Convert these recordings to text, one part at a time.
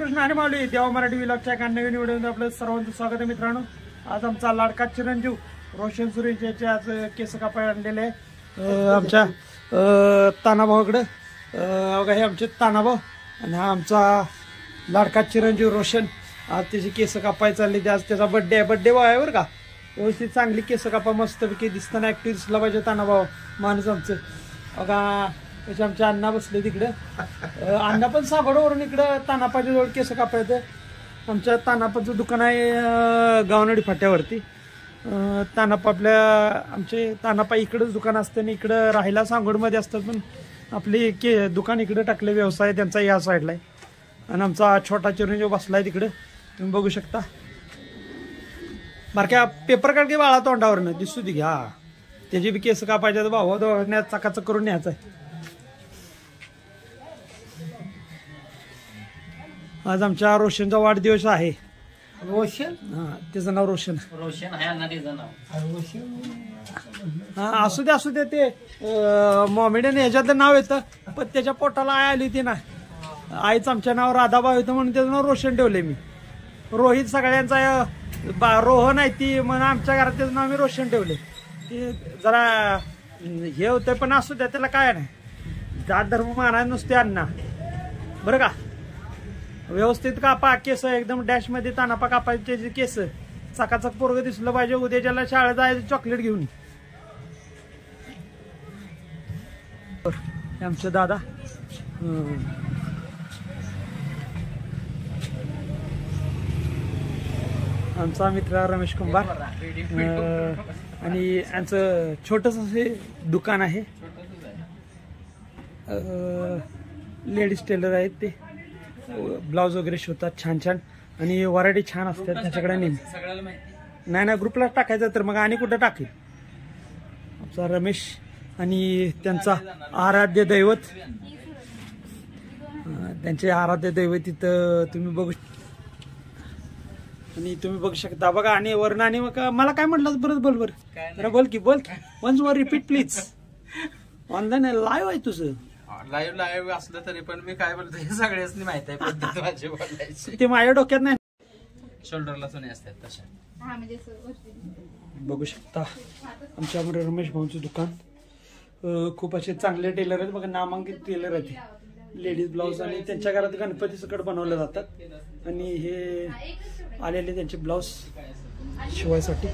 रामकृष्ण आणि माऊली देवा मराठी व्लॉगच्या एका नवीन व्हिडिओमध्ये आपलं सर्वांचं स्वागत आहे मित्रांनो। आज आमचा लाडका चिरंजीव रोशन सुरेश याचे आज केस कापाय आणलेले आहे आमच्या तानाभाऊकडे। बघा हे आमचे तानाभाऊ आणि हा आमचा लाडका चिरंजीव रोशन। आज त्याची केस कापाय चालली, आज त्याचा बर्थडे आहे। बर्थडे भाऊ आहे बरं का, व्यवस्थित चांगली केस कापा, मस्तपैकी दिसताना ॲक्टिव्ह दिसला पाहिजे तानाभाऊ माणूस आमचं। बघा त्याचे आमचे अण्णा बसले तिकडं, अण्णा पण साबडवरून इकडं तानापाच्या जवळ केस कापायचं। आमच्या तानापाचं दुकान आहे गावनडी फाट्यावरती। तानापा आमचे तानापा इकडंच दुकान असतं आणि इकडं राहायला सांगोडमध्ये असतात, पण आपली दुकान इकडं टाकले, व्यवसाय त्यांचा या साईडला आहे। आणि आमचा छोटा चिरंजीव बसलाय तिकडं, तुम्ही बघू शकता। बारक्या पेपर काढ की बाळा तोंडावरनं दिसू दे घ्या, त्याची बी केस कापायच्या तर भाऊ दवाखान्यात चाकाचक करून न्यायचं आहे। आज आमच्या रोशनचा वाढदिवस आहे। रोशन, हा त्याचं नाव रोशन। रोशन आहे ना त्याचं नाव रोशन। हा असू दे ते मॉमेडियन ह्याच्यातलं नाव येतं, पण त्याच्या पोटाला आई आली होती ना, आईचं आमच्या नाव राधाबाई होतं म्हणून त्याचं नाव रोशन ठेवले मी। रोहित सगळ्यांचा रोहन आहे ती, म्हणून आमच्या घरात त्याचं नाव मी रोशन ठेवले। ते जरा हे होतं, पण असू द्या, त्याला काय नाही, जात धर्म मानायला नुसते अण्णा बरं का। व्यवस्थित कापा केस, एकदम डॅश मध्ये तानापा कापायचे केस, चकाचक पोरग दिसलं पाहिजे। उद्याच्याला शाळेत जायचं चॉकलेट घेऊन। आमचे दादा आमचा मित्र रमेश कुंभार, आणि यांचं छोटस असे दुकान आहे, लेडीज टेलर आहेत ते, ब्लाउज वगैरे शिवतात छान छान, आणि व्हरायटी छान असतात त्याच्याकडे। नाही ग्रुपला टाकायचं तर मग आणि कुठं टाकेल। आमचा रमेश आणि त्यांचा आराध्य दैवत, त्यांचे आराध्य दैवत तिथं तुम्ही बघू शकता बघा। आणि वर्ण आणि मग मला काय म्हटलं परत बोल बरं, बोल की once more repeat please. Online live आहे तुझं, लाईव्ह असलं तरी पण मी काय बोलतो हे सगळ्यांनी माहित आहे पद्धत माझी बोलायची। ते माझ्या डोक्यात नाही, शोल्डरला सुने असतात तशा। बघू शकता आमच्या रमेश भाऊंचं दुकान, खूप असे चांगले टेलर आहेत बघा, नामांकित टेलर आहेत। लेडीज ब्लाउज आणि त्यांच्या घरात गणपती सकट बनवले जातात, आणि हे आलेले त्यांचे ब्लाउज शिवायसाठी।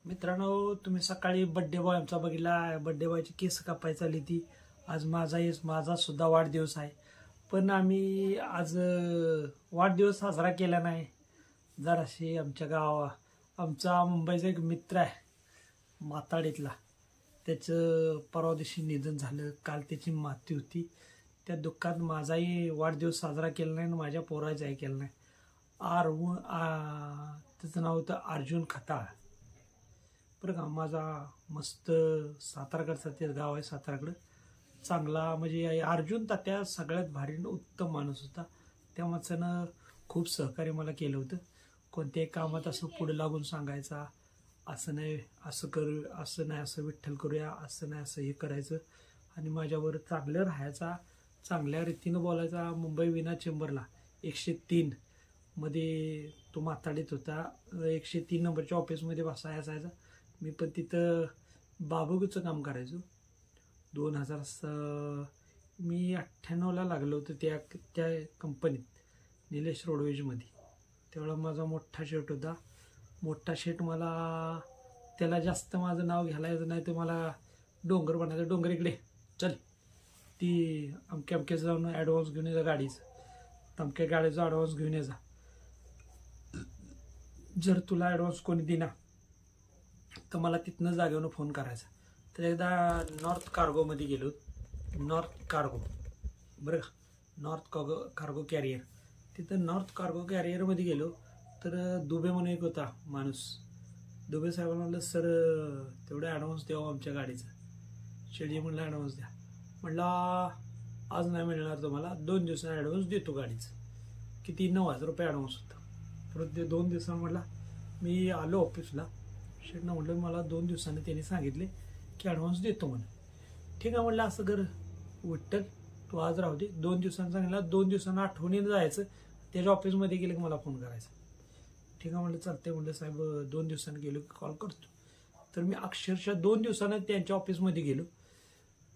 मित्रांनो तुम्ही सकाळी बर्थडे बॉय आमचा बघितला, बर्थडे बॉयची केस कापायची चालली ती। आज माझा सुद्धा वाढदिवस आहे, पण आम्ही आज वाढदिवस साजरा केला नाही। जराशी आमचा मुंबईचा एक मित्र आहे माताडीतला, त्याचं परवा दिवशी निधन झालं, काल त्याची माती होती। त्या दुःखात माझाही वाढदिवस साजरा केला नाही आणि माझ्या पोराचाही केला नाही। त्याचं नाव होतं अर्जुन खताळ बरं का। माझा मस्त साताराकडचा ते गाव आहे, साताराकडं चांगला म्हणजे अर्जुन तात्या सगळ्यात भारी उत्तम माणूस होता। त्या माणसानं खूप सहकार्य मला केलं होतं, कोणत्याही कामात असं पुढे लागून सांगायचा, असं नाही असं करू, असं नाही असं विठ्ठल करूया, असं नाही असं हे करायचं, आणि माझ्यावर चांगलं राहायचा, चांगल्या रीतीनं बोलायचा। मुंबई विना चेंबरला 103 मध्ये तो माताडीत होता, 103 नंबरच्या ऑफिसमध्ये बसायचा। मी पण तिथं बाबूचं काम करायचो। मी 98ला लागलो होतो त्या कंपनीत निलेश रोडवेजमध्ये। तेवढा माझा मोठा शेट होता, मोठा शेट मला त्याला जास्त माझं नाव घ्यायला येतं नाही, तर मला डोंगर बनायचं, डोंगर इकडे चल, ती अमक्या जाऊन ॲडव्हान्स घेऊन यायचा गाडीचं, तमक्या गाडीचा ॲडव्हान्स घेऊन यायचा, जर तुला ॲडव्हान्स कोणी दिना तर मला तिथनं जागेवरून फोन करायचा। तर एकदा नॉर्थ कार्गोमध्ये गेलो, नॉर्थ कार्गो बरं का, नॉर्थ कार्गो कॅरियर, तिथं नॉर्थ कार्गो कॅरियरमध्ये गेलो तर दुबे म्हणून एक होता माणूस, दुबे साहेबांना म्हणलं सर तेवढं ॲडव्हान्स द्यावं आमच्या गाडीचं। शेटजी म्हणलं ॲडव्हान्स द्या. म्हणला आज नाही मिळणार तुम्हाला, 2 दिवसांनी ॲडव्हान्स देतो गाडीचं. किती 9,000 रुपये ॲडव्हान्स होता. परत ते 2 दिवसांनी म्हटला मी आलो ऑफिसला. शेटनं म्हटलं मला 2 दिवसांनी त्यांनी सांगितले की ॲडव्हान्स देतो म्हणे. ठीक आहे म्हटलं असं कर विठ्ठल तू आज राहू दे. 2 दिवसांनी सांगितलं, 2 दिवसांना आठवणीनं जायचं. त्याच्या ऑफिसमध्ये गेलं की मला फोन करायचा. ठीक आहे म्हटलं चालते. म्हटलं साहेब 2 दिवसांनी गेलो की कॉल करतो. तर मी अक्षरशः 2 दिवसानं त्यांच्या ऑफिसमध्ये गेलो.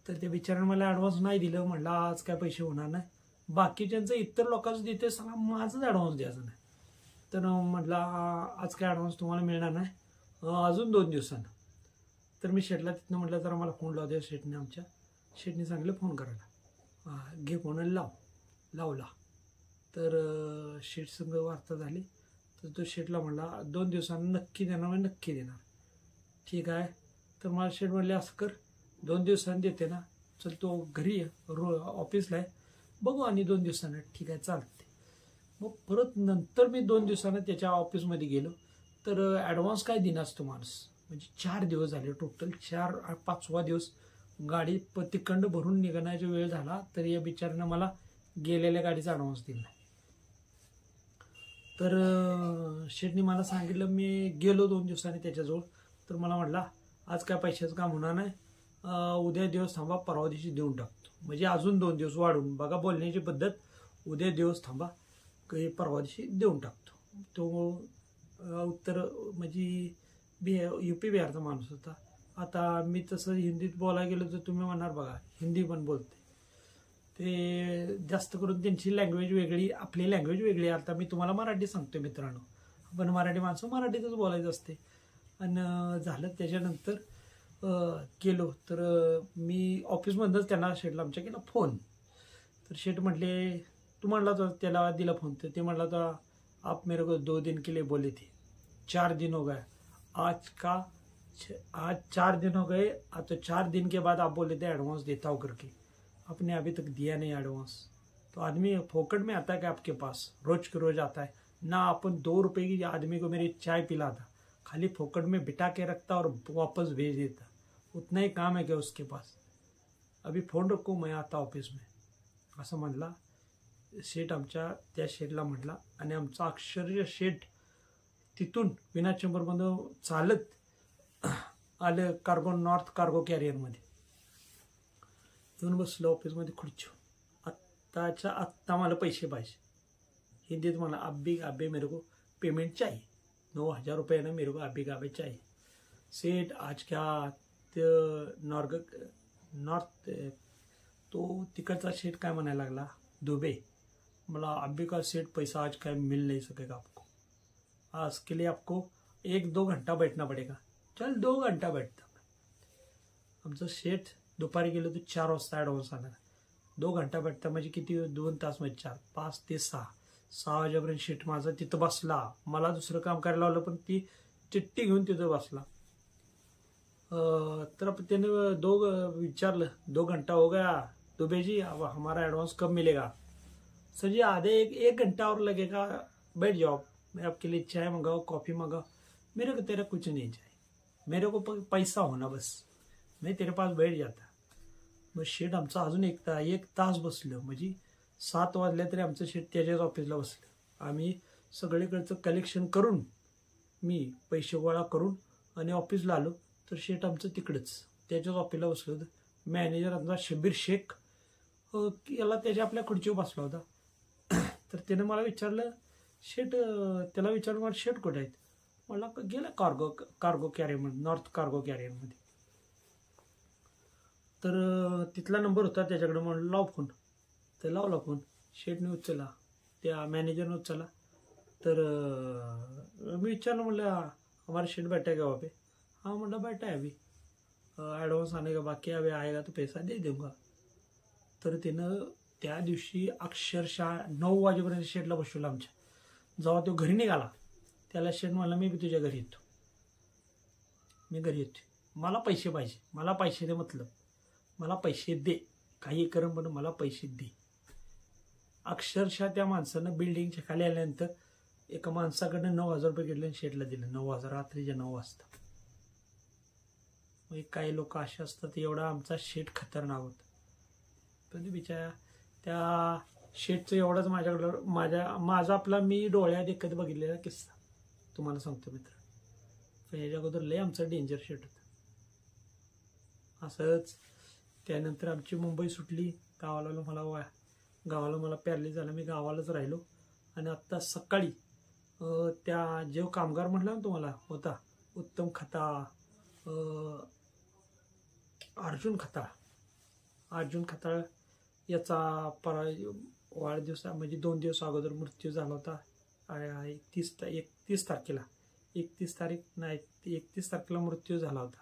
तर त्या बिचाऱ्यानं मला ॲडव्हान्स नाही दिलं. म्हटलं आज काय पैसे होणार नाही, बाकीच्यांचं इतर लोकांचं देते सांगा, माझंच ॲडव्हान्स द्यायचं नाही. तर म्हटलं आज काय ॲडव्हान्स तुम्हाला मिळणार नाही, अजून 2 दिवसानं. तर मी शेटला तिथनं म्हटलं जरा मला फोन लावू द्या. शेटने सांगितलं फोन करायला. घे फोन लावला. तर शेट संग वार्ता झाली. तर तो शेटला म्हणला 2 दिवसांनी नक्की देणार, म्हणजे नक्की देणार. ठीक आहे. तर मला शेट म्हणले असं कर 2 दिवसांनी देते ना, चल तो घरी ऑफिसला आहे, बघू आणि 2 दिवसानं. ठीक आहे चालते. मग परत नंतर मी 2 दिवसानं त्याच्या ऑफिसमध्ये गेलो. तर ॲडव्हान्स काय दिनाच तो माणूस. म्हणजे 4 दिवस झाले टोटल. 5वा दिवस गाडी तिखंड भरून निघण्याचा वेळ झाला तर या बिचाऱ्यानं मला गेलेल्या गाडीचा ॲडव्हान्स दिला नाही. तर शेटनी मला सांगितलं, मी गेलो 2 दिवसांनी त्याच्याजवळ. तर मला म्हटला आज काय पैशाचं काम होणार नाही, उद्या दिवस थांबा, परवा दिवशी देऊन टाकतो. म्हणजे अजून 2 दिवस वाढून बघा बोलण्याची पद्धत. उद्या दिवस थांबा, काही परवा दिवशी देऊन टाकतो. तो उत्तर म्हणजे UP बिहारचा माणूस होता. आता मी तसं हिंदीत बोलायला गेलो तर तुम्ही म्हणणार बघा हिंदी पण बोलते. ते जास्त करून त्यांची लँग्वेज वेगळी, आपली लँग्वेज वेगळी. आता मी तुम्हाला मराठी सांगतो मित्रांनो, आपण मराठी माणसं मराठीतच बोलायचं असते. आणि झालं त्याच्यानंतर केलो. तर मी ऑफिसमधूनच त्यांना शेटला आमच्या केला फोन. तर शेट म्हटले तू म्हणला तर त्याला दिला फोन. तर ते म्हणला तर आप मेरे को 2 दिन के लिए बोले थे, 4 दिन हो गए, आज 4 दिन हो गए, तो 4 दिन के बाद आप बोले थे एडवांस देता हूँ करके, आपने अभी तक दिया नहीं एडवांस. तो आदमी फोकट में आता है क्या आपके पास, रोज के रोज आता है ना. अपन 2 रुपए की आदमी को मेरी चाय पिलाता, खाली फोकट में बिठा के रखता और वापस भेज देता, उतना ही काम है क्या उसके पास. अभी फोन रखो मैं आता ऑफिस में, असं म्हणला शेट. आमच्या त्या शेटला म्हटला आणि आमचा अक्षरशः शेट तिथून विना चेंबरमधून चालत आलं नॉर्थ कार्गो कॅरियरमध्ये येऊन बसलो ऑफिसमध्ये खुर्चीवर. आत्ता मला पैसे पाहिजे. हिंदीत मला अब्बे मेरे को पेमेंट चाहिए, 9,000 रुपये ना मेरे को अब्बे चाहिए. सेठ आज क्या नॉर्थ तो तिकडचा शेठ काय म्हणायला लागला, दुबे मला अब्बे का सेठ पैसा आज काय मिल नहीं सकेगा आपको, आज के लिए आपको 1-2 घंटा बैठना पड़ेगा. चल 2 घंटा बैठता. आमचं शेठ दुपारी गेलो तर 4 वाजता ॲडव्हान्स आला. 2 घंटा बैठता म्हणजे किती, 2 तास म्हणजे 4, 5 ते 6 वाजेपर्यंत शेठ माझा तिथं बसला. मला दुसरं काम करायला लावलं पण ती चिठ्ठी घेऊन तिथं बसला. तर त्याने विचारलं 2 घंटा हो गया दुबे जी, अब हमारा एडवांस कब मिलेगा. सर जी आधे 1 घंटा और लगेगा, बैठ जाओ, मैं आपके लिए चाय मंगाओ, कॉफ़ी मंगाओ. मेरे को तेरा कुछ नहीं चाहिए, मेरे को पैसा होना बस, मैं तेरे पास बैठ जाता. मग शेट आमचा अजून 1 तास बसलो. म्हणजे 7 वाजले तरी आमचं शेट त्याच्याच ऑफिसला बसलं. आम्ही सगळीकडचं कलेक्शन करून मी पैसे गोळा करून आणि ऑफिसला आलो. तर शेट आमचं तिकडंच त्याच्याच ऑफिसला बसलं होतं. मॅनेजर आमचा शबीर शेख याला त्याच्या आपल्या खुर्चीवर बसला होता. तर त्यानं मला विचारलं त्याला विचारलं मला शेट कुठे आहेत. मला गेला कार्गो कॅरियरमध्ये, नॉर्थ कार्गो कॅरियरमध्ये. तर तिथला नंबर होता त्याच्याकडे. म्हणलं लाव फोन. तर लावला फोन. शेटने उचलला, त्या मॅनेजरने उचलला. तर मी विचारलं म्हणलं हमारा शेट बैठा है क्या वहाँ पे. हाँ म्हणलं बैठा है अभी, ॲडव्हान्स आने का बाकी अभी आएगा तो पैसा दे दूंगा. तर त्यानं त्या दिवशी अक्षरशः 9 वाजेपर्यंत शेटला बसवलं आमच्या. जेव्हा तो घरी निघाला त्याला शेट म्हणला मी तुझ्या घरी येतो, मी घरी येतो, मला पैसे पाहिजे, मला पैसे दे, मतलब मला पैसे दे, काही कर पण मला पैसे दे. अक्षरशः त्या माणसानं बिल्डिंगच्या खाली आल्यानंतर एका माणसाकडनं 9,000 रुपये घेतले आणि शेटला दिलं. 9,000 रात्रीच्या 9 वाजता. मग काही लोक असे असतात एवढा आमचा शेट खतरनाक होता. पण बिचारा त्या शेटचं एवढाच माझ्याकडं माझा आपला मी डोळ्यात देखत बघितलेला किस्सा तुम्हाला सांगतो मित्र. पण याच्या अगोदर लय आमचं डेंजर शेट होतं. असंच त्यानंतर आमची मुंबई सुटली. गावाला मला पॅरलीस झाला. मी गावालाच राहिलो. आणि आत्ता सकाळी त्या जो कामगार म्हटलं ना तुम्हाला होता उत्तम खताळ, अर्जुन खताळ याचा वाढदिवस म्हणजे 2 दिवस अगोदर मृत्यू झाला होता. 31 तारखेला मृत्यू झाला होता.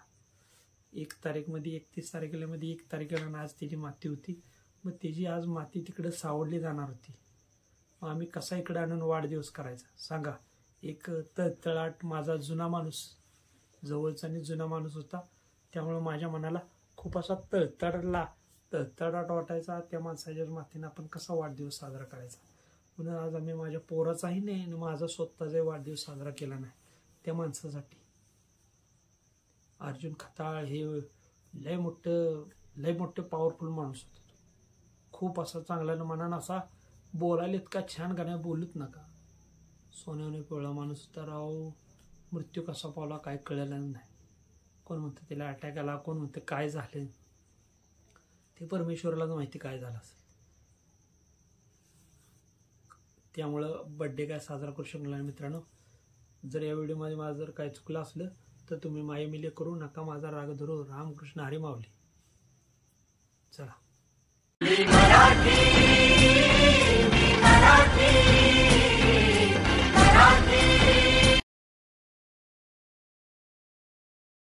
1 तारीखमध्ये 31 तारखेला 1 तारखेला आज त्याची माती होती. मग त्याची आज माती तिकडे सावडली जाणार होती. मग आम्ही कसा इकडे आणून वाढदिवस करायचा सांगा. एक तळतळाट माझा जुना माणूस जवळचा आणि जुना माणूस होता. त्यामुळे माझ्या मनाला खूप असा तळतळाट वाटायचा. त्या माणसाच्या मातीनं आपण कसा वाढदिवस साजरा करायचा. म्हणून आज आम्ही माझ्या पोराचाही नाही आणि माझा स्वतःचाही वाढदिवस साजरा केला नाही त्या माणसासाठी. अर्जुन खताळ हे लय मोठं पॉवरफुल माणूस होता. खूप असा चांगला मनानं असा बोलायला इतका छान गाण्या बोलूच नका. सोन्याने पिवळा माणूस होता राव. मृत्यू कसा पावला काय कळलं नाही. कोण म्हणतं त्याला अटॅक आला, कोण म्हणतं काय झालं, ते परमेश्वरालाच माहिती काय झालं असेल. त्यामुळं बड्डे काय साजरा करू शकला नाही मित्रांनो. जर या व्हिडिओमध्ये माझं जर काय चुकलं असलं तर तुम्ही मायेमिले करू नका. माझा राग धरू. रामकृष्ण हरी माऊली. चला.